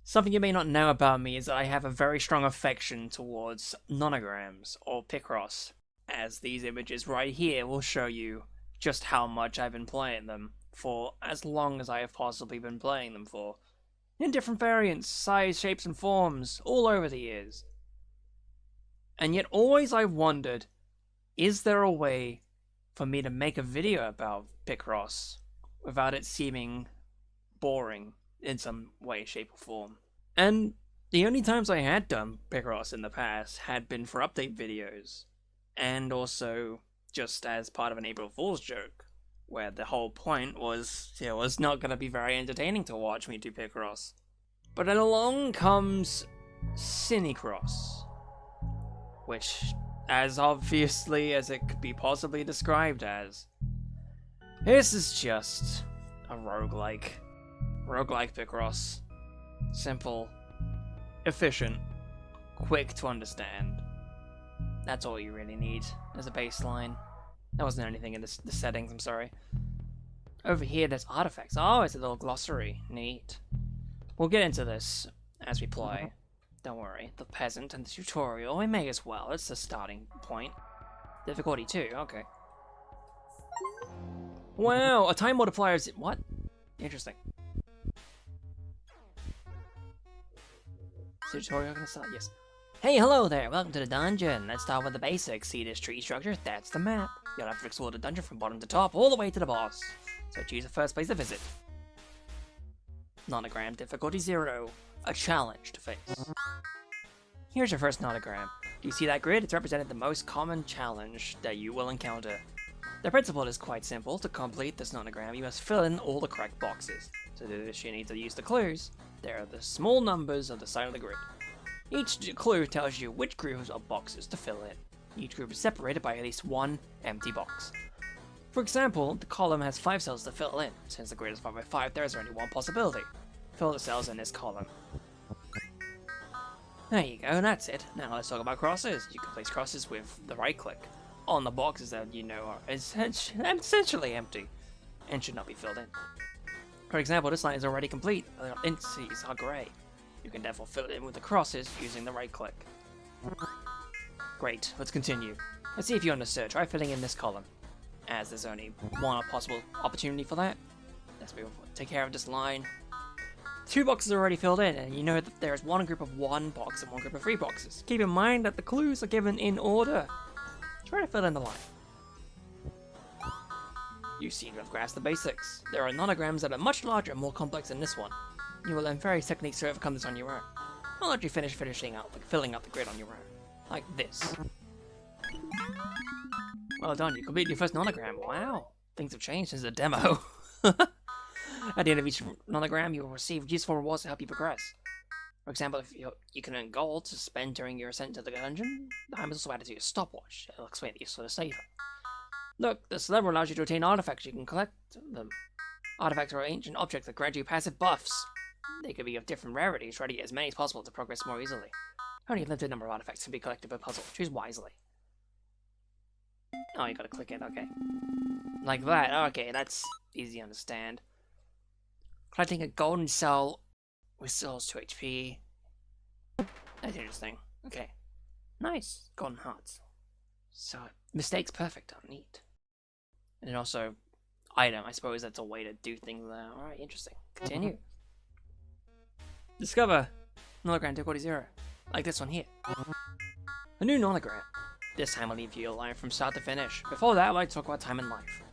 Something you may not know about me is that I have a very strong affection towards nonograms, or Picross, as these images right here will show you just how much I've been playing them for as long as I have possibly been playing them for. In different variants, size, shapes, and forms, all over the years. And yet always I've wondered, is there a way for me to make a video about Picross without it seeming boring in some way, shape, or form? And the only times I had done Picross in the past had been for update videos, and also just as part of an April Fool's joke, where the whole point was, it was not going to be very entertaining to watch me do Picross. But then along comes CiniCross, which, as obviously as it could be possibly described as, this is just a roguelike. Roguelike Picross. Simple, efficient, quick to understand. That's all you really need as a baseline. There wasn't anything in the settings, I'm sorry. Over here there's artifacts. Oh, it's a little glossary. Neat. We'll get into this as we play. Don't worry. The peasant and the tutorial, we may as well. It's the starting point. Difficulty 2, okay. Wow, a time multiplier is... What? Interesting. Tutorial gonna start? Yes. Hey, hello there! Welcome to the dungeon! Let's start with the basics. See this tree structure? That's the map. You'll have to explore the dungeon from bottom to top, all the way to the boss. So choose the first place to visit. Nonogram, difficulty 0. A challenge to face. Here's your first nonogram. Do you see that grid? It's represented the most common challenge that you will encounter. The principle is quite simple. To complete this nonogram, you must fill in all the correct boxes. To do this, you need to use the clues. There are the small numbers on the side of the grid. Each clue tells you which groups of boxes to fill in. Each group is separated by at least one empty box. For example, the column has 5 cells to fill in. Since the grid is 5 by 5, there is only one possibility. Fill the cells in this column. There you go, that's it. Now let's talk about crosses. You can place crosses with the right click on the boxes that you know are essentially empty and should not be filled in. For example, this line is already complete, but the indices are grey. You can therefore fill it in with the crosses using the right click. Great, let's continue. Let's see if you're on the search. Try filling in this column, as there's only one possible opportunity for that. Let's take care of this line. 2 boxes are already filled in, and you know that there is one group of 1 box and one group of 3 boxes. Keep in mind that the clues are given in order. Try to fill in the line. You seem to have grasped the basics. There are nonograms that are much larger and more complex than this one. You will learn various techniques to overcome this on your own. I'll let you finish filling out the grid on your own. Like this. Well done, you completed your first nonogram. Wow, things have changed since the demo. At the end of each nonogram, you will receive useful rewards to help you progress. For example, if you can earn gold to spend during your ascent to the dungeon, the time is also added to your stopwatch. It'll explain the use of the saver. Look, this lever allows you to obtain artifacts. You can collect them. Artifacts are ancient objects that grant you passive buffs. They could be of different rarities. Try to get as many as possible to progress more easily. Only a limited number of artifacts can be collected per puzzle. Choose wisely. Oh, you gotta click it, okay. Like that, okay, that's easy to understand. Collecting a golden cell restores 2 HP. That's interesting. Okay. Nice. Golden hearts. So, mistakes perfect. Oh, neat. And then also, item. I suppose that's a way to do things there. Alright, interesting. Continue. Discover Nonogram difficulty 0. Like this one here. A new nonogram. This time I'll leave you alive from start to finish. Before that, I'd like to talk about time and life.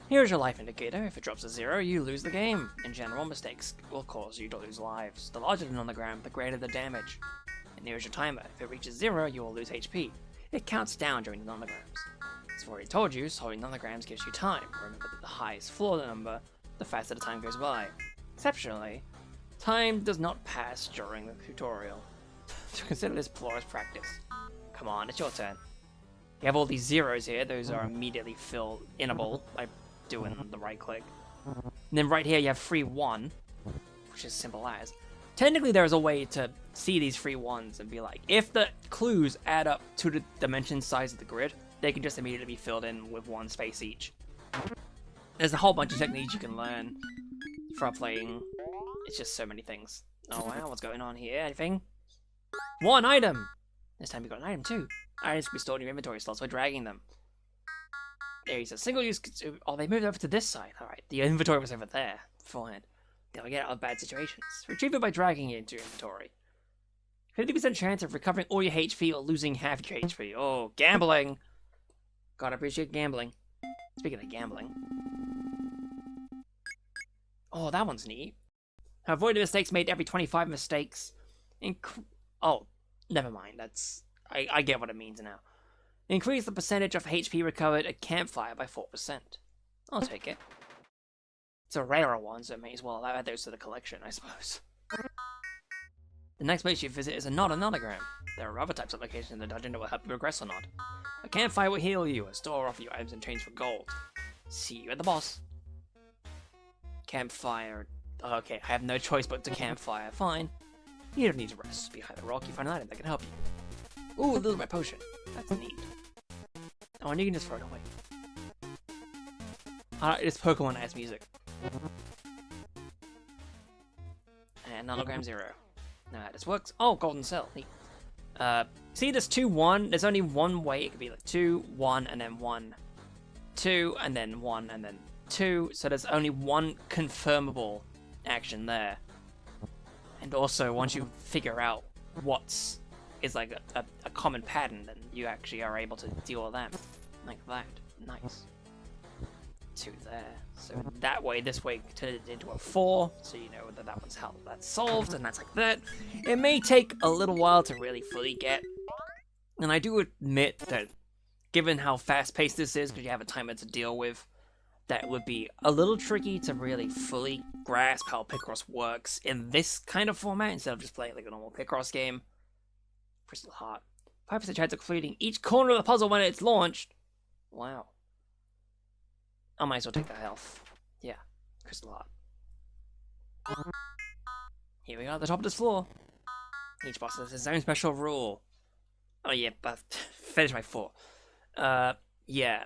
Here's your life indicator. If it drops to 0, you lose the game. In general, mistakes will cause you to lose lives. The larger the nonogram, the greater the damage. And here's your timer. If it reaches 0, you will lose HP. It counts down during the nonograms. As I've already told you, solving nonograms gives you time. Remember that the higher is floor the number, the faster the time goes by. Exceptionally, time does not pass during the tutorial. So consider this flawless practice. Come on, it's your turn. You have all these zeros here. Those are immediately fill-inable by doing the right click. And then right here you have free 1, which is simple as. Technically there is a way to see these free 1s and be like, if the clues add up to the dimension size of the grid, they can just immediately be filled in with 1 space each. There's a whole bunch of techniques you can learn from playing. It's just so many things. Oh wow, what's going on here? Anything? One item! This time you got an item too. Items can be stored in your inventory slots by dragging them. There is a single use. Oh, they moved over to this side. Alright, the inventory was over there beforehand. They'll get out of bad situations. Retrieve it by dragging it into your inventory. 50% chance of recovering all your HP or losing half your HP. Oh, gambling! Gotta appreciate gambling. Speaking of gambling. Oh, that one's neat. Avoid mistakes made every 25 mistakes. Oh, never mind. That's... I get what it means now. Increase the percentage of HP recovered at campfire by 4%. I'll take it. It's a rarer one, so it may as well add those to the collection, I suppose. The next place you visit is a Nonogram. There are other types of locations in the dungeon that will help you progress or not. A campfire will heal you, a store will offer you items and change for gold. See you at the boss. Campfire. Okay, I have no choice but to campfire. Fine. You don't need to rest. Behind the rock, you find an item that can help you. Ooh, a little red potion. That's neat. Oh, and you can just throw it away. This Pokemon has music. And Nonogram 0. Now how this works. Oh, golden cell. Neat. See this 2-1? There's only one way. It could be like 2, 1, and then 1, 2, and then 1, and then 2. So there's only one confirmable action there. And also, once you figure out what's is like a common pattern, then you actually are able to deal with them. Like that. Nice. 2 there. So that way, this way turns it into a 4, so you know that that one's how that's solved, and that's like that. It may take a little while to really fully get, and I do admit that given how fast-paced this is, because you have a timer to deal with, that would be a little tricky to really fully grasp how Picross works in this kind of format, instead of just playing like a normal Picross game. Crystal Heart. 5% chance of completing each corner of the puzzle when it's launched. Wow. I might as well take that health. Yeah, Crystal Heart. Here we are at the top of this floor. Each boss has his own special rule. Oh yeah, but finish my 4. Yeah.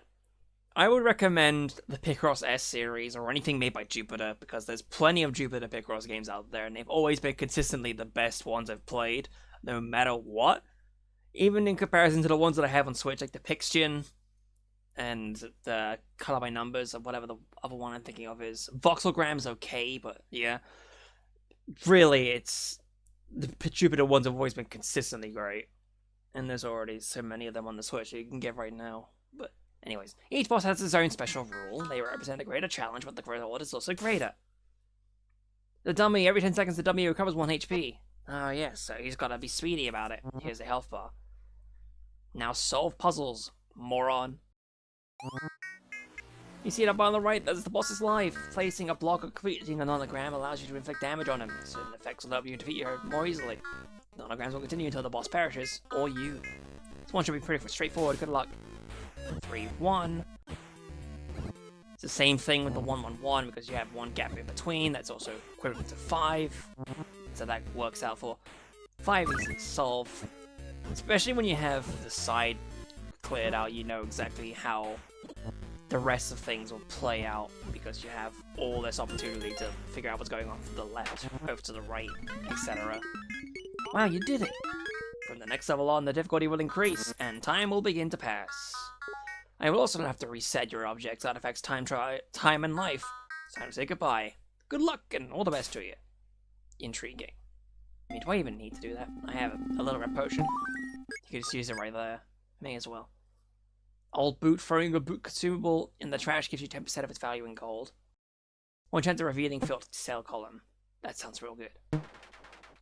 I would recommend the Picross S series or anything made by Jupiter, because there's plenty of Jupiter Picross games out there, and they've always been consistently the best ones I've played, no matter what. Even in comparison to the ones that I have on Switch, like the Pixtion and the Color by Numbers, or whatever the other one I'm thinking of is. Voxelgram's okay, but yeah. Really, it's... the Jupiter ones have always been consistently great. And there's already so many of them on the Switch that you can get right now. But anyways, each boss has its own special rule. They represent a greater challenge, but the reward is also greater. The dummy, every 10 seconds the dummy recovers 1 HP. Oh yes, so he's gotta be speedy about it. Here's a health bar. Now solve puzzles, moron. You see it up on the right, that's the boss's life. Placing a block or completing a nonogram allows you to inflict damage on him. Certain effects will help you defeat her more easily. Nonograms will continue until the boss perishes, or you. This one should be pretty straightforward, good luck. 3-1. It's the same thing with the 1-1-1 because you have one gap in between, that's also equivalent to 5. So that works out for 5 easy to solve. Especially when you have the side cleared out, you know exactly how the rest of things will play out because you have all this opportunity to figure out what's going on from the left, over to the right, etc. Wow, you did it! From the next level on, the difficulty will increase, and time will begin to pass. I will also have to reset your objects, artifacts, time, and life. It's time to say goodbye. Good luck, and all the best to you. Intriguing. I mean, do I even need to do that? I have a little red potion. You could just use it right there. May as well. Old boot. Throwing a boot consumable in the trash gives you 10% of its value in gold. 1 chance of revealing filled sale column. That sounds real good.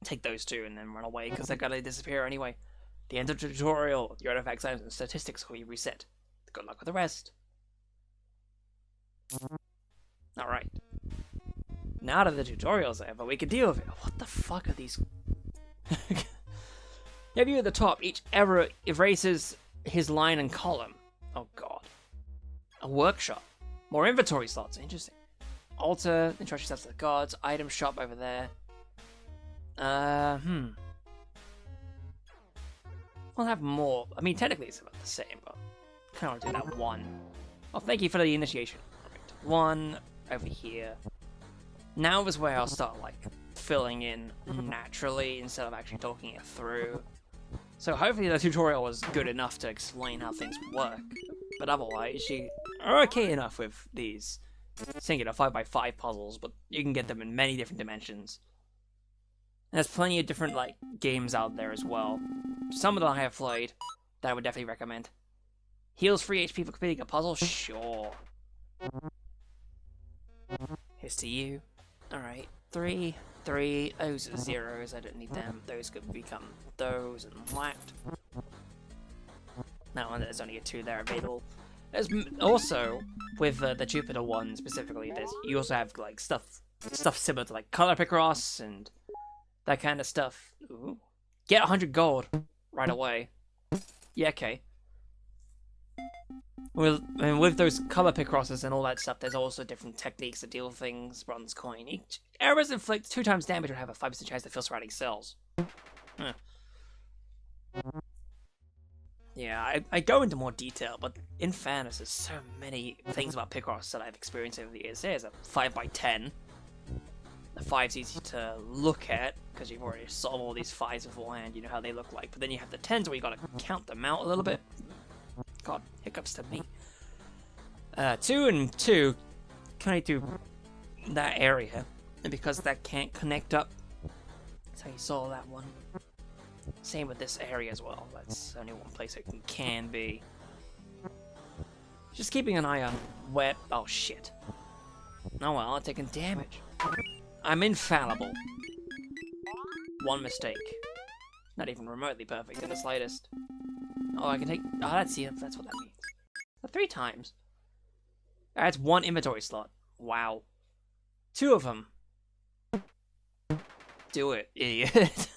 Take those 2 and then run away, because they're gonna disappear anyway. The end of the tutorial. Your artifacts, items, and statistics will be reset. Good luck with the rest. Alright. Now that the tutorial's over, we can deal with it. What the fuck are these? Have you at the top, each error erases his line and column. Oh god. A workshop. More inventory slots. Interesting. Altar, introduce yourself to the gods. Item shop over there. We'll have more. I mean, technically it's about the same, but I kind of want to do that 1. Oh, thank you for the initiation. Perfect. 1 over here. Now is where I'll start, like, filling in naturally instead of actually talking it through. So hopefully the tutorial was good enough to explain how things work. But otherwise, you are okay enough with these singular 5x5 puzzles, but you can get them in many different dimensions. And there's plenty of different like games out there as well. Some of them I have played that I would definitely recommend. Heals free HP for completing a puzzle? Sure. Here's to you. Alright, 3, 3, those are zeros, I don't need them. Those could become those and that. That one, there's only a 2 there available. There's also, with the Jupiter one specifically, you also have like stuff similar to like color Picross and that kind of stuff. Ooh. Get 100 gold right away. Yeah, okay. With those color Picrosses and all that stuff, there's also different techniques to deal with things. Bronze coin. Each arrows inflict 2 times damage would have a 5% chance to fill surrounding cells. Huh. Yeah, I go into more detail, but in fairness, there's so many things about Picross that I've experienced over the years. There's a 5x10. The 5's easy to look at, because you've already solved all these 5's beforehand, you know how they look like. But then you have the 10's where you gotta count them out a little bit. God, hiccups to me. 2 and 2 can only do that area, and because that can't connect up, that's how you solve that one. Same with this area as well. That's only one place it can be. Just keeping an eye on where. Oh shit. Oh well, I'm taking damage. I'm infallible. One mistake. Not even remotely perfect in the slightest. Oh, I can take. Oh, that's what that means. 3 times. That's 1 inventory slot. Wow. 2 of them. Do it, idiot.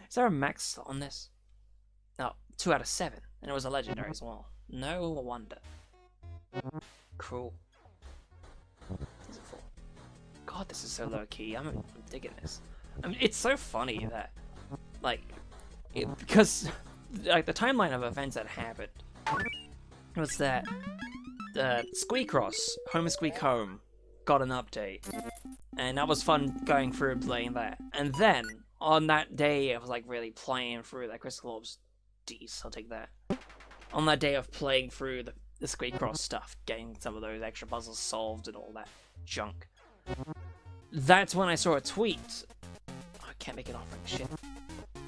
Is there a max slot on this? No, 2 out of 7. And it was a legendary as well. No wonder. Cool. Is it 4? God, this is so low key. I'm digging this. I mean, it's so funny that, like, because like the timeline of events that happened was that CiniCross, Home and Squeak Home, got an update, and that was fun going through and playing that. And then on that day, I was like really playing through that Crystal Orbs. Jeez, I'll take that. On that day of playing through the CiniCross stuff, getting some of those extra puzzles solved and all that junk. That's when I saw a tweet. Oh, I can't make an offering, shit.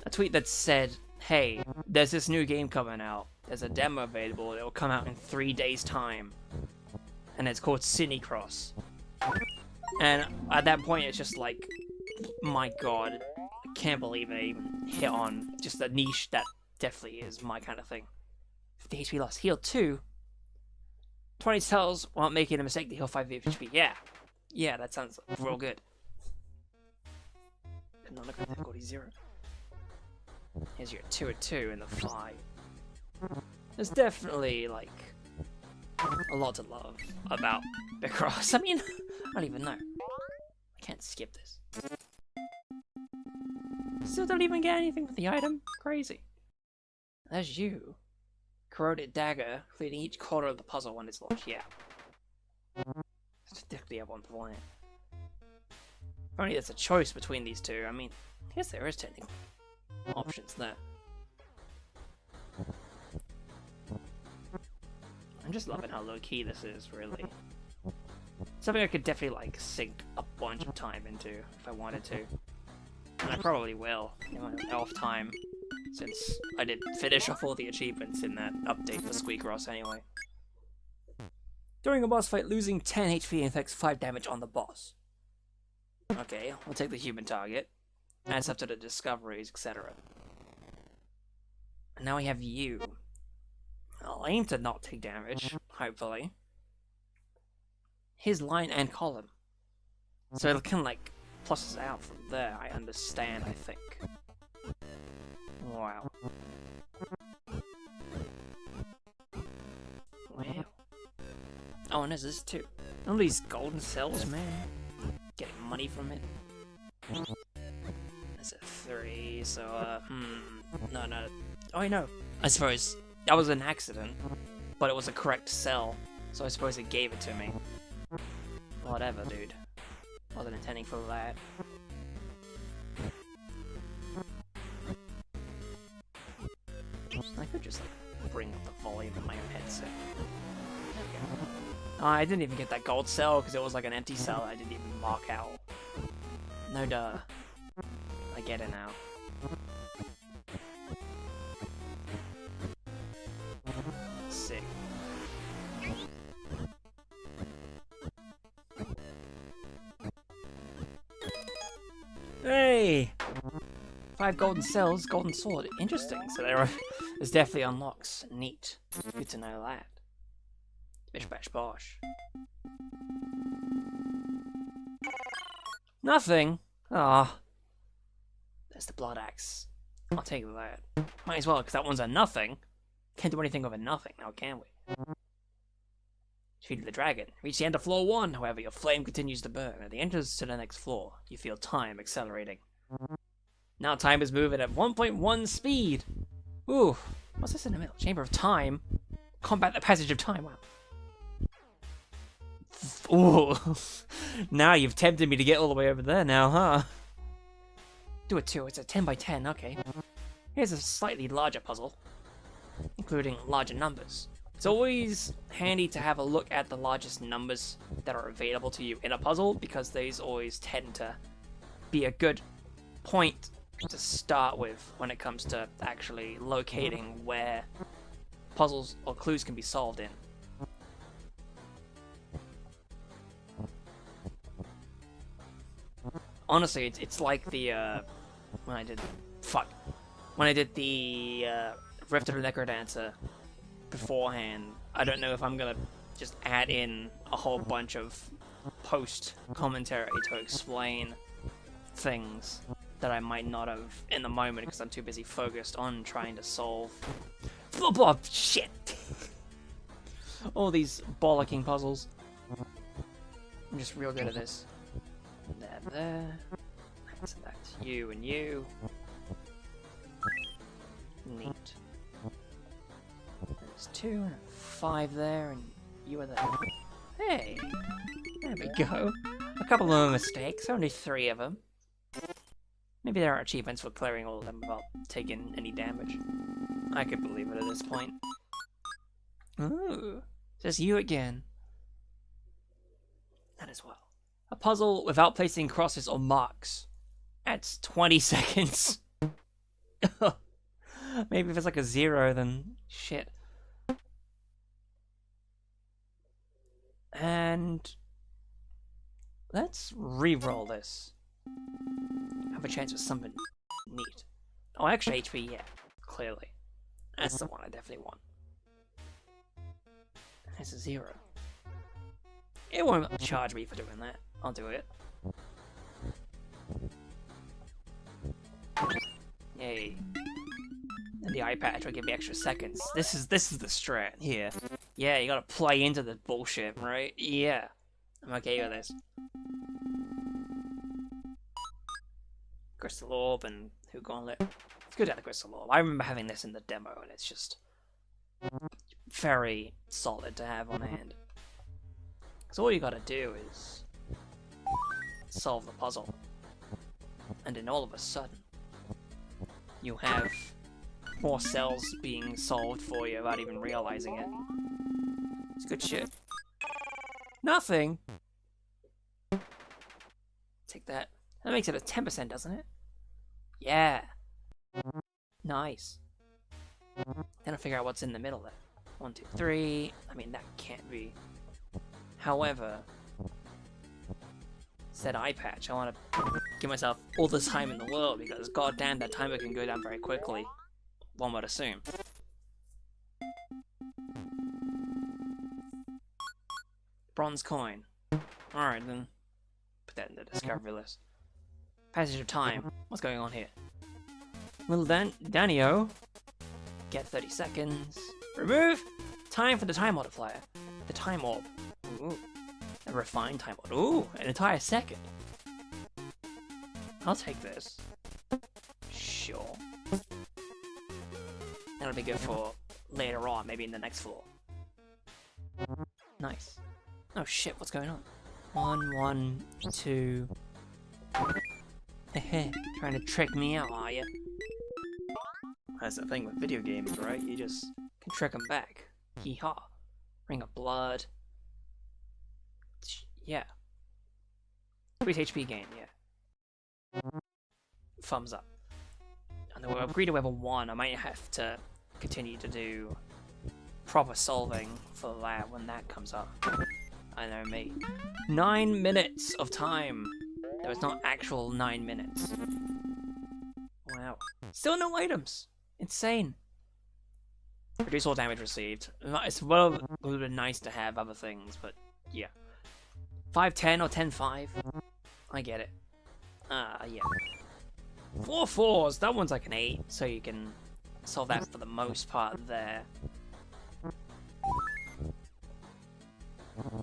A tweet that said, hey, there's this new game coming out. There's a demo available. It will come out in 3 days' time. And it's called CiniCross. And at that point, it's just like, my god, I can't believe they even hit on just a niche that definitely is my kind of thing. 50 HP loss. Heal 2. 20 cells won't make it a mistake to heal 5 HP. Yeah. Yeah, that sounds real good. Nonograms difficulty 0. Here's your 2 and 2 and the 5. There's definitely, like, a lot to love about Picross. I mean, I don't even know. I can't skip this. Still don't even get anything with the item. Crazy. There's you. Corroded dagger, completing each quarter of the puzzle when it's launched. Yeah. Typically have one beforehand. If only there's a choice between these two. I mean, I guess there is technically options there. I'm just loving how low-key this is, really. Something I could definitely, like, sink a bunch of time into if I wanted to. And I probably will in my off time, since I did finish off all the achievements in that update for CiniCross anyway. During a boss fight, losing 10 HP inflicts 5 damage on the boss. Okay, we'll take the human target. Adds up to the discoveries, etc. And now we have you. I'll aim to not take damage, hopefully. His line and column. So it can, like, plus us out from there, I understand, I think. Wow. Wow. Oh, and there's this too. All these golden cells, man. Getting money from it. That's a 3, so, no. Oh, I know. I suppose that was an accident, but it was a correct cell, so I suppose it gave it to me. Whatever, dude. Wasn't intending for that. I could just like bring up the volume in my own headset. There we go. I didn't even get that gold cell because it was like an empty cell I didn't even mark out. No duh. I get it now. Sick. Hey! 5 golden cells, golden sword. Interesting. So there's definitely unlocks. Neat. Good to know that. Bish bash bosh. Nothing. Ah. There's the blood axe. I'll take that. Might as well, because that one's a nothing. Can't do anything with a nothing now, can we? Defeated the dragon. Reach the end of floor 1, however, your flame continues to burn. At the entrance to the next floor, you feel time accelerating. Now time is moving at 1.1 speed. Ooh, what's this in the middle? Chamber of Time? Combat the passage of time, wow. Ooh, now you've tempted me to get all the way over there now, huh? Do it too, it's a 10 by 10, okay. Here's a slightly larger puzzle, including larger numbers. It's always handy to have a look at the largest numbers that are available to you in a puzzle, because these always tend to be a good point to start with when it comes to actually locating where puzzles or clues can be solved in. Honestly, it's like the, when I did the, Rift of the Necrodancer beforehand, I don't know if I'm gonna just add in a whole bunch of post-commentary to explain things that I might not have in the moment because I'm too busy focused on trying to solve... Oh, shit! All these bollocking puzzles. I'm just real good at this. There. That's you and you. Neat. There's 2 and 5 there, and you are there. Hey! There we go. A couple of mistakes, only 3 of them. Maybe there are achievements for clearing all of them without taking any damage. I could believe it at this point. Ooh, just you again. That as well. A puzzle without placing crosses or marks. That's 20 seconds. Maybe if it's like a 0, then shit. And let's re-roll this. Have a chance with something neat. Oh, extra HP, yeah, clearly. That's the one I definitely want. That's a 0. It won't charge me for doing that. I'll do it. Yay. And the eye patch will give me extra seconds. This is the strat here. Yeah, you gotta play into the bullshit, right? Yeah. I'm okay with this. Crystal Orb and Who Gauntlet. It's good at the Crystal Orb. I remember having this in the demo, and it's just very solid to have on hand. So all you gotta do is solve the puzzle, and then all of a sudden, you have more cells being solved for you without even realizing it. It's good shit. Nothing! Take that. That makes it a 10%, doesn't it? Yeah. Nice. Then I'll figure out what's in the middle there. 1, 2, 3. I mean, that can't be. However, said eye patch, I want to give myself all the time in the world because goddamn, that timer can go down very quickly. One would assume. Bronze coin. Alright then. Put that in the discovery list. Passage of time. What's going on here? Little Danio. Get 30 seconds. Remove! Time for the time multiplier. The time orb. Ooh. A refined time orb. Ooh, an entire second. I'll take this. Sure. That'll be good for later on, maybe in the next floor. Nice. Oh shit, what's going on? 1, 1, 2. Trying to trick me out, are you? That's the thing with video games, right? You just can trick them back. Hee-haw. Ring of Blood. Yeah. Increase HP gain, yeah. Thumbs up. And then we'll upgrade to level 1. I might have to continue to do proper solving for that when that comes up. I know me. 9 minutes of time. There was not actual 9 minutes. Wow. Still no items. Insane. Reduce all damage received. It's well, it would have been nice to have other things, but yeah. 5-10 or 10-5. I get it. Yeah. 4 4s. That one's like an 8, so you can solve that for the most part there.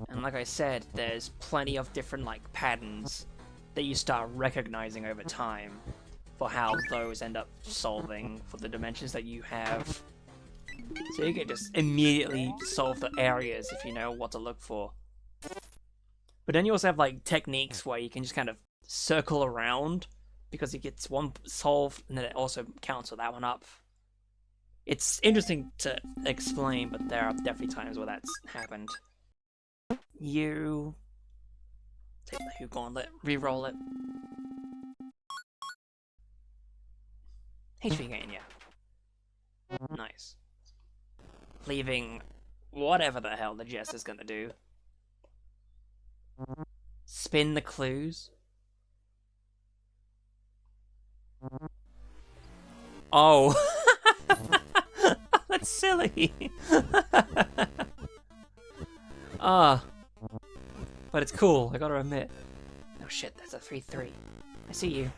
And like I said, there's plenty of different like patterns that you start recognizing over time for how those end up solving for the dimensions that you have. So you can just immediately solve the areas if you know what to look for. But then you also have like techniques where you can just kind of circle around because it gets one solved and then it also counts that one up. It's interesting to explain, but there are definitely times where that's happened. You take the Who Gauntlet, re-roll it. HP gain, yeah. Nice. Leaving whatever the hell the Jess is gonna do. Spin the clues. Oh. That's silly. But it's cool, I gotta admit. Oh shit, that's a 3-3. I see you.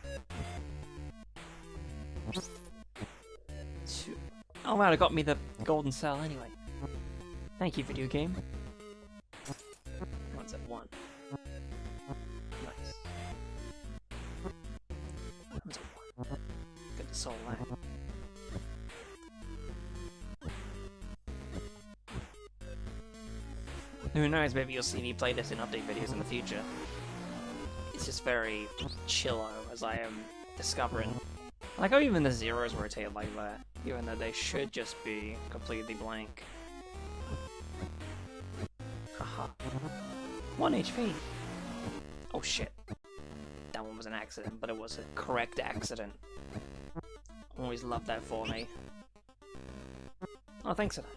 Oh wow, it got me the golden cell anyway. Thank you, video game. One's at 1. Nice. One's at 1. Good to solve that. Who knows, maybe you'll see me play this in update videos in the future. It's just very chillo as I am discovering. I like how even the zeros rotate like that, even though they should just be completely blank. Haha. 1 HP. Oh shit. That one was an accident, but it was a correct accident. Always love that for me. Oh, thanks for that.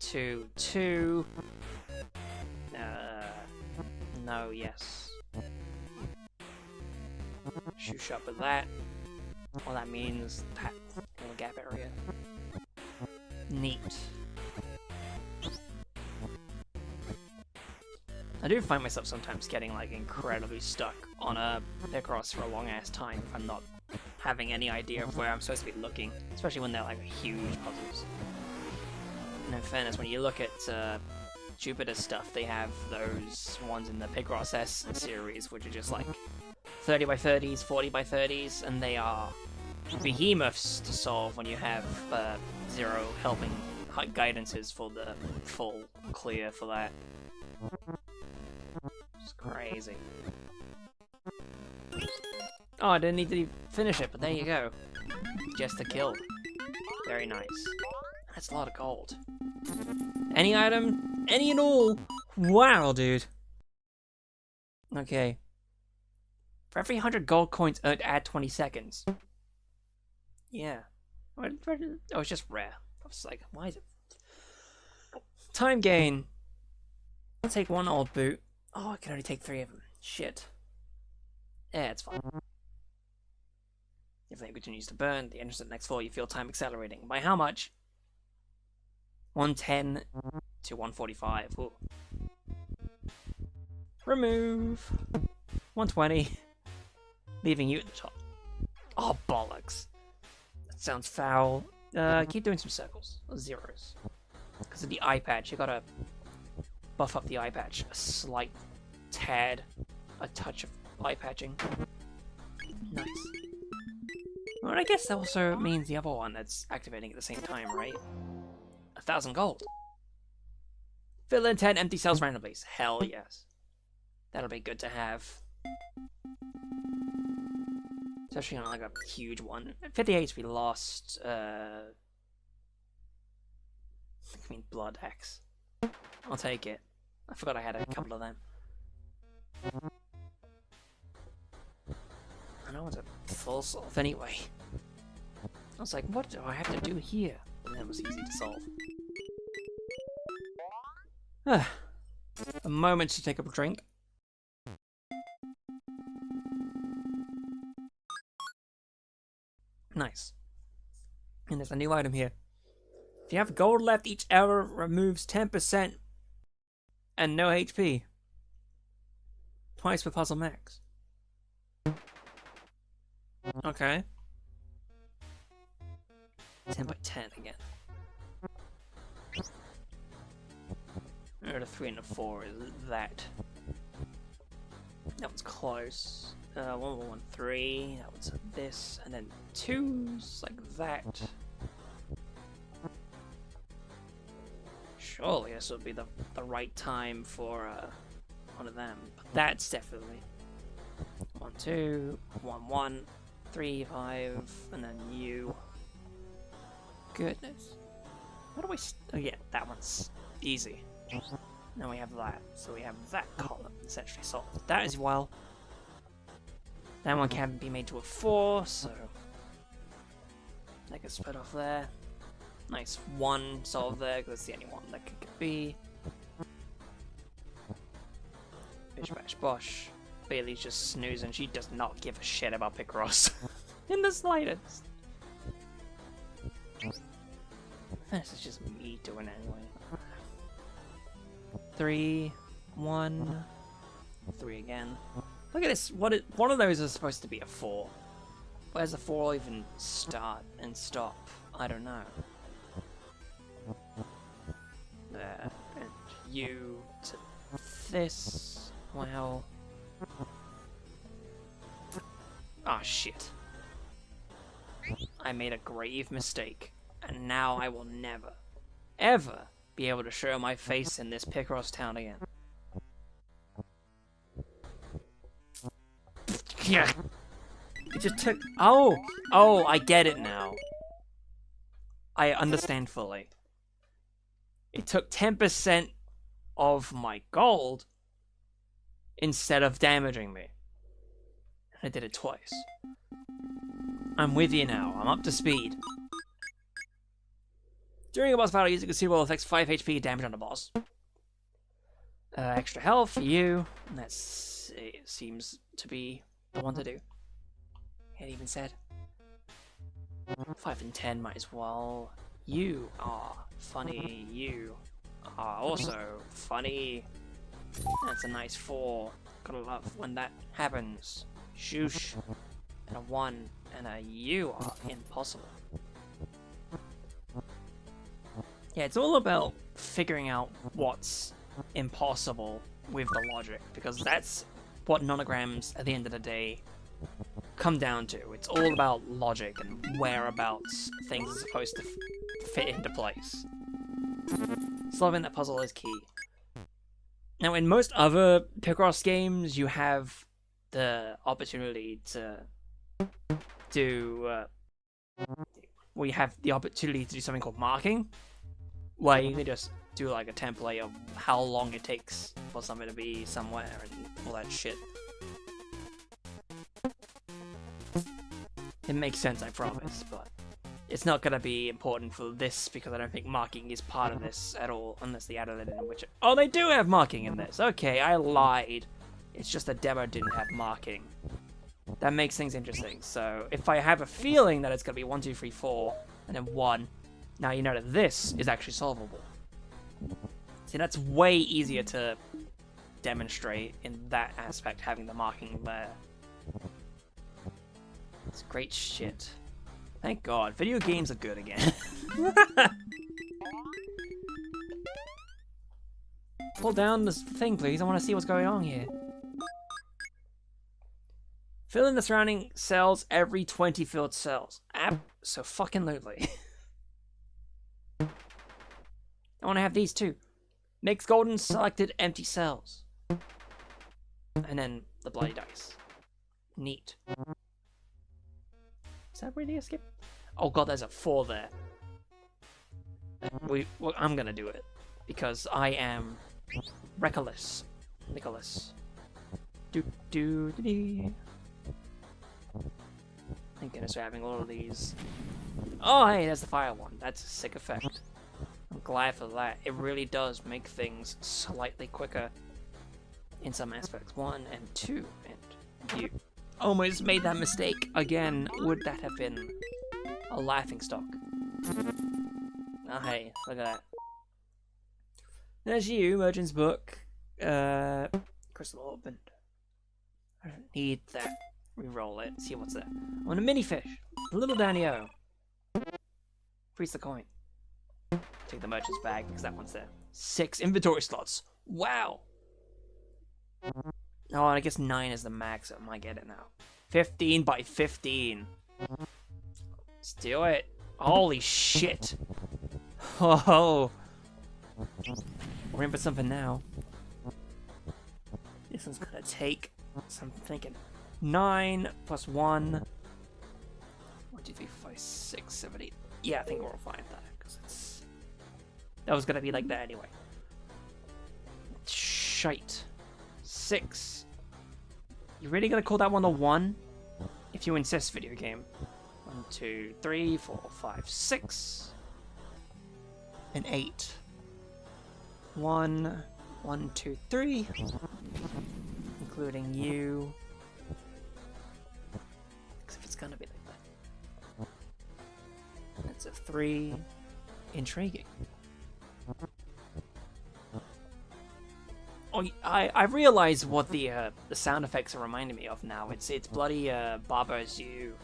2, 2. No, yes. Shoot shot with that. Well, that means that little gap area. Neat. I do find myself sometimes getting like incredibly stuck on a Picross for a long ass time if I'm not having any idea of where I'm supposed to be looking, especially when they're like huge puzzles. And in fairness, when you look at Jupiter stuff, they have those ones in the Picross S series, which are just like 30 by 30s, 40 by 30s, and they are behemoths to solve when you have 0 helping guidances for the full clear for that. It's crazy. Oh, I didn't need to finish it, but there you go. Just a kill. Very nice. That's a lot of gold. Any item? Any and all? Wow, dude. Okay. For every 100 gold coins earned, add 20 seconds. Yeah. Oh, it's just rare. I was like, why is it? Time gain. I'll take 1 old boot. Oh, I can only take 3 of them. Shit. Yeah, it's fine. If they continues to burn, the entrance at the next floor, you feel time accelerating. By how much? 110 to 145. Ooh. Remove. 120. Leaving you at the top. Oh, bollocks. That sounds foul. Keep doing some circles. Zeros. Because of the eye patch, you gotta buff up the eye patch a slight tad. A touch of eye patching. Nice. Well, I guess that also means the other one that's activating at the same time, right? 1,000 gold. Fill in 10 empty cells randomly. Hell yes. That'll be good to have. Especially on like a huge one. 50 HP lost. I mean, blood X. I'll take it. I forgot I had a couple of them. I know it's a full solve anyway. I was like, what do I have to do here? And that was easy to solve. A moment to take a drink. Nice. And there's a new item here. If you have gold left, each arrow removes 10% and no HP. Twice per puzzle max. Okay. 10 by 10 again. The 3 and the 4 is that. That was close. 1, 1, 1, 3. That was this, and then 2s like that. Surely this would be the right time for one of them. But that's definitely 1, 2, 1, 1, 3, 5, and then you. Goodness. How do we? Oh yeah, that one's easy. Now we have that, so we have that column essentially solved. That as well. That one can be made to a 4, so that gets split off there. Nice 1 solved there, because that's the only one that could be. Bish bash bosh. Bailey's just snoozing. She does not give a shit about Picross in the slightest. This is just me doing it anyway. 3, 1, 3 again. Look at this. One of those is supposed to be a 4. Where's the 4 even start and stop? I don't know. There. And you to this. Well. Ah, shit. I made a grave mistake. And now I will never, ever be able to show my face in this Picross town again. Yeah. It just took... Oh, I get it now. I understand fully. It took 10% of my gold instead of damaging me. I did it twice. I'm with you now. I'm up to speed. During a boss battle, using conceivable effects 5 HP damage on the boss. Extra health for you. And that seems to be the one to do. It even said 5 and 10 might as well. You are funny. You are also funny. That's a nice 4. Gotta love when that happens. Shoosh. And a 1 and a you are impossible. Yeah, it's all about figuring out what's impossible with the logic, because that's what nonograms, at the end of the day, come down to. It's all about logic and whereabouts things are supposed to fit into place. Solving that puzzle is key. Now, in most other Picross games, you have the opportunity to do... well, you have the opportunity to do something called marking, where you can just do like a template of how long it takes for something to be somewhere and all that shit. It makes sense, I promise, but it's not gonna be important for this because I don't think marking is part of this at all, unless they added it in which... Oh, they do have marking in this! Okay, I lied. It's just the demo didn't have marking. That makes things interesting. So, if I have a feeling that it's gonna be 1, 2, 3, 4, and then 1, now you know that this is actually solvable. See, that's way easier to demonstrate in that aspect, having the marking there. It's great shit. Thank God, video games are good again. Pull down this thing, please. I want to see what's going on here. Fill in the surrounding cells every 20 filled cells. Abso-fucking-lutely. I want to have these too. Makes golden selected empty cells. And then the bloody dice. Neat. Is that really a skip? Oh god, there's a 4 there. Well, I'm gonna do it. Because I am reckless. Nicholas. Thank goodness we're having all of these. Oh, hey, there's the fire one. That's a sick effect. I'm glad for that. It really does make things slightly quicker in some aspects. 1 and 2, and you almost made that mistake again. Would that have been a laughing stock? Oh, hey, look at that. There's you, Merchant's Book. Crystal Orb. I don't need that. Reroll it. See what's there. I want a mini fish. A little Danny-O. Freeze the coin. Take the merchant's bag because that one's there. 6 inventory slots. Wow. Oh, I guess 9 is the max. So I might get it now. 15 by 15. Let's do it. Holy shit. Oh. We're in for something now. This one's gonna take. So I'm thinking 9 plus 1. 1, 2, 3, 4, 5, 6, 7, 8. Yeah, I think we'll find that because it's. That was gonna be like that anyway. Shite. 6. You really gonna call that one a 1? If you insist, video game. 1, 2, 3, 4, 5, 6. And 8. 1, 1, 2, 3. Including you. Because if it's gonna be like that. That's a 3. Intriguing. Oh, I realize what the sound effects are reminding me of now. It's bloody Baba's You.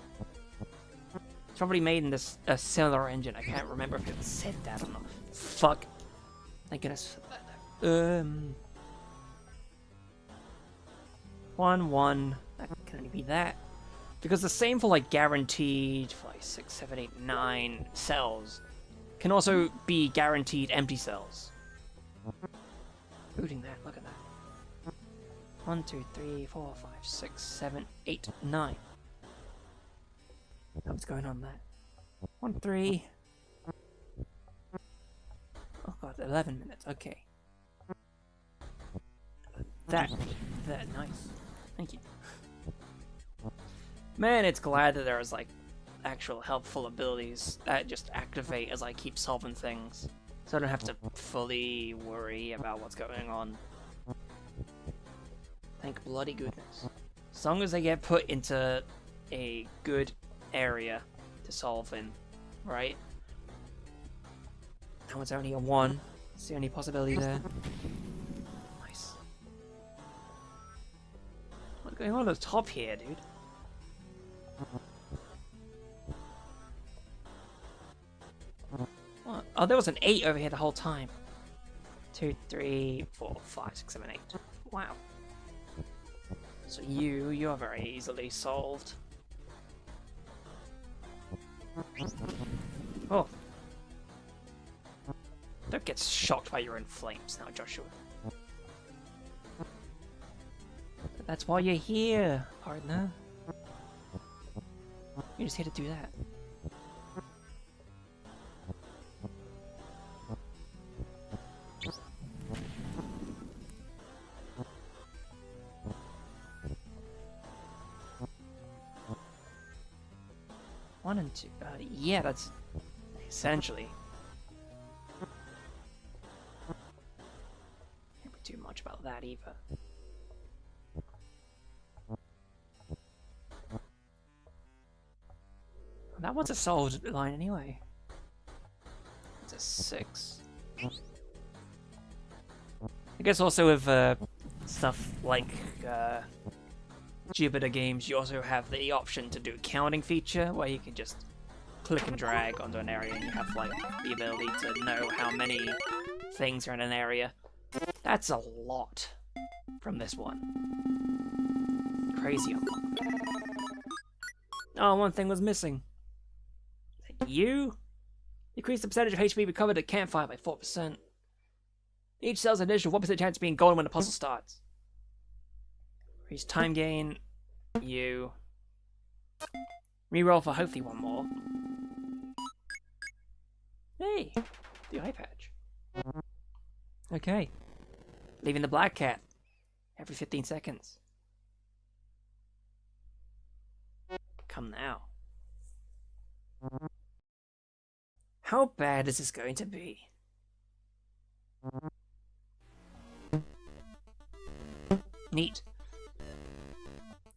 It's probably made in this a similar engine. I can't remember if it said that or not. Fuck. Thank goodness. 1, 1. That can only be that. Because the same for like guaranteed 5, 6, 7, 8, 9 cells can also be guaranteed empty cells. Including that, look at that. 1, 2, 3, 4, 5, 6, 7, 8, 9. What's going on there? 1, 3. Oh god, 11 minutes, okay. That, nice. Thank you. Man, it's glad that there's like actual helpful abilities that just activate as I keep solving things. So I don't have to fully worry about what's going on. Thank bloody goodness. As long as they get put into a good area to solve in, right? That one's only a 1. It's the only possibility there. Nice. What's going on at the top here, dude? What? Oh, there was an 8 over here the whole time. 2, 3, 4, 5, 6, 7, 8. Wow. So you are very easily solved. Oh. Don't get shocked by your own flames now, Joshua. That's why you're here, partner. You're just here to do that. One and 2. Yeah, that's essentially. Can't be too much about that either. That one's a solid line anyway. It's a 6. I guess also with stuff like Jupiter games, you also have the option to do a counting feature where you can just click and drag onto an area and you have like the ability to know how many things are in an area. That's a lot from this one. Crazy. Oh, one thing was missing. You? Decrease the percentage of HP recovered at campfire by 4%. Each cell's an additional 1% chance of being golden when the puzzle starts. Increase time gain. You. Reroll for hopefully one more. Hey, the eye patch. Okay. Leaving the black cat every 15 seconds. Come now. How bad is this going to be? Neat.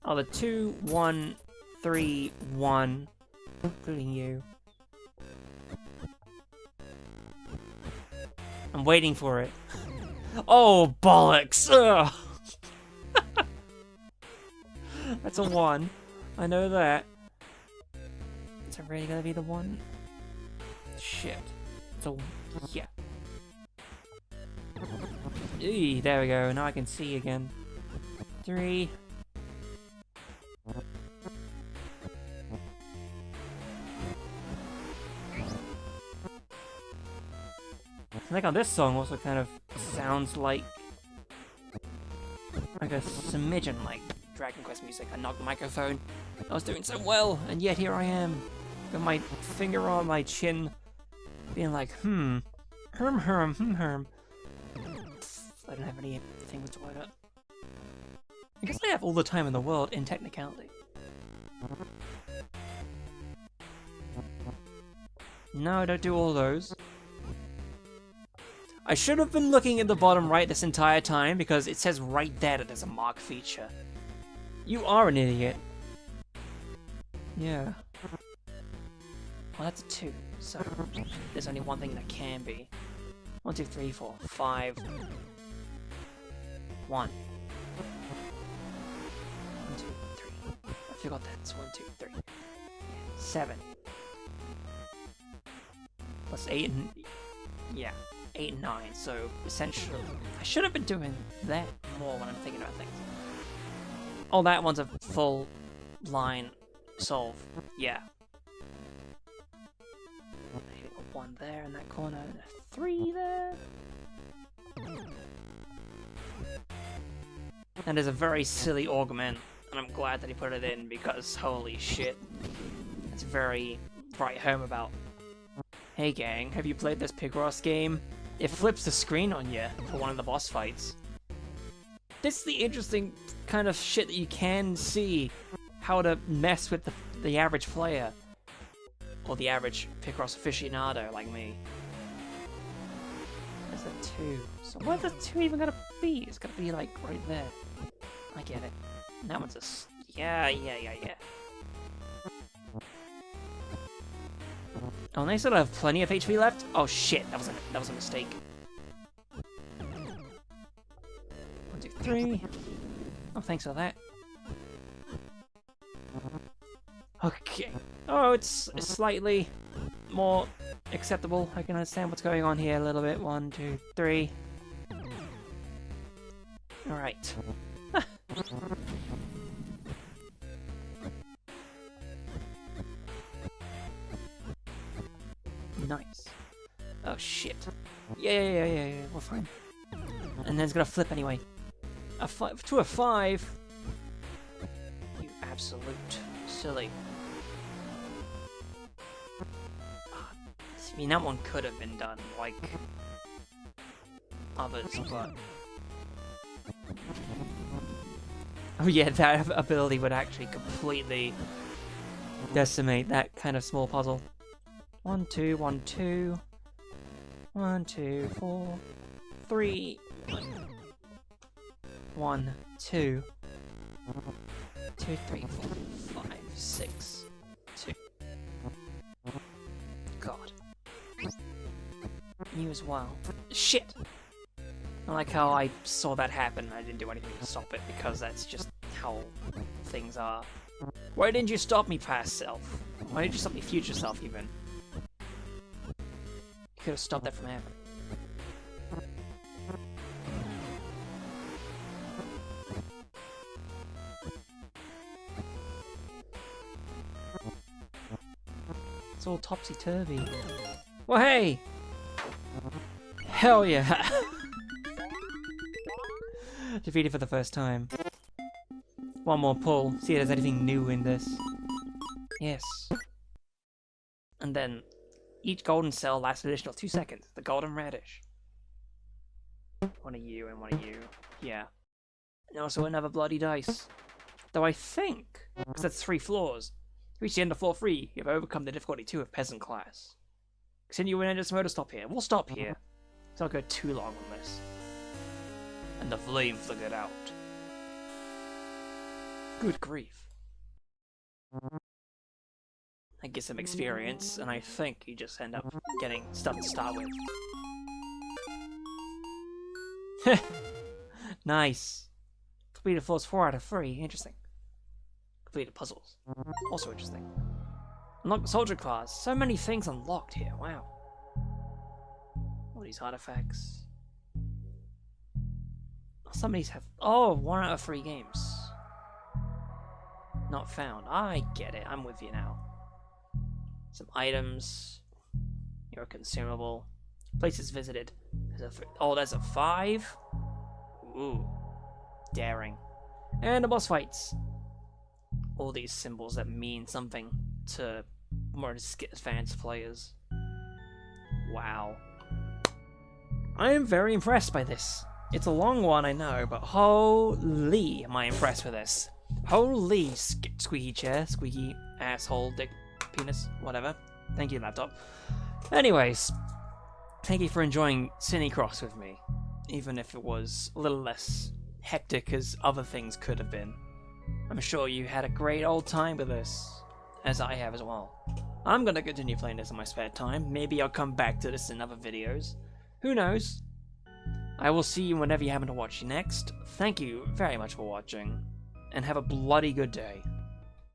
Oh, the 2, 1, 3, 1, including you. I'm waiting for it. Oh, bollocks! Ugh. That's a 1. I know that. Is it really gonna be the 1? Shit. It's a... yeah. Eee, there we go. Now I can see again. 3. I think on this song also kind of sounds like a smidgen like Dragon Quest music. I knocked the microphone. I was doing so well, and yet here I am, with my finger on my chin, being like, herm. I don't have anything with toilet. I guess I have all the time in the world in technicality. No, I don't do all those. I should have been looking at the bottom right this entire time because it says right there that there's a mark feature. You are an idiot. Yeah. Well, that's a 2, so there's only one thing that can be. 1, 2, 3, 4, 5. 1. 1, 2, 3. I forgot that. It's 1, 2, 3. 7. Plus 8 and... yeah. 8 and 9, so essentially I should have been doing that more when I'm thinking about things. Oh, that one's a full line solve. Yeah. Hitting a 1 there in that corner, and a 3 there. And there's a very silly augment, and I'm glad that he put it in because holy shit. It's very right home about, hey gang, have you played this Picross game? It flips the screen on you for one of the boss fights. This is the interesting kind of shit that you can see how to mess with the average player. Or the average Picross aficionado like me. There's a 2. So where's the 2 even gonna be? It's gonna be like right there. I get it. And that one's a... yeah. Oh, and they still have plenty of HP left? Oh shit, that was a mistake. 1, 2, 3. Oh, thanks for that. Okay. Oh, it's slightly more acceptable. I can understand what's going on here a little bit. 1, 2, 3. Alright. Nice. Oh shit. Yeah, we're fine. And then it's gonna flip anyway. A 5 to a 5. You absolute silly. I mean, that one could have been done like others, but oh yeah, that ability would actually completely decimate that kind of small puzzle. 1, 2, 1, 2. 1, 2, 4, 3. 1, 2. 2, 3, 4, 5, 6. 2. God. You as well. Shit! I like how I saw that happen and I didn't do anything to stop it because that's just how things are. Why didn't you stop me, past self? Why didn't you stop me, future self, even? You could have stopped that from happening. It's all topsy-turvy. Well, hey! Hell yeah! Defeated for the first time. One more pull. See if there's anything new in this. Yes. And then each golden cell lasts an additional 2 seconds. The golden radish. One of you and one of you. Yeah. And also another bloody dice. Though I think, because that's 3 floors, reach the end of floor 3, you have overcome the difficulty 2 of peasant class. Continue in endless mode to stop here. We'll stop here. So I'll go too long on this. And the flame flickered out. Good grief. I get some experience, and I think you just end up getting stuff to start with. Nice. Completed floors 4 out of 3. Interesting. Completed puzzles. Also interesting. Unlock soldier class. So many things unlocked here. Wow. All these artifacts. Some of these have... Oh, 1 out of 3 games. Not found. I get it. I'm with you now. Some items. You're consumable. Places visited. Oh, there's a 5. Ooh. Daring. And the boss fights. All these symbols that mean something to more advanced players. Wow. I am very impressed by this. It's a long one, I know, but holy am I impressed with this. Holy squeaky chair, squeaky asshole, dick, penis, whatever. Thank you, laptop. Anyways, thank you for enjoying CiniCross with me, even if it was a little less hectic as other things could have been. I'm sure you had a great old time with this, as I have as well. I'm gonna continue playing this in my spare time. Maybe I'll come back to this in other videos. Who knows? I will see you whenever you happen to watch next. Thank you very much for watching, and have a bloody good day.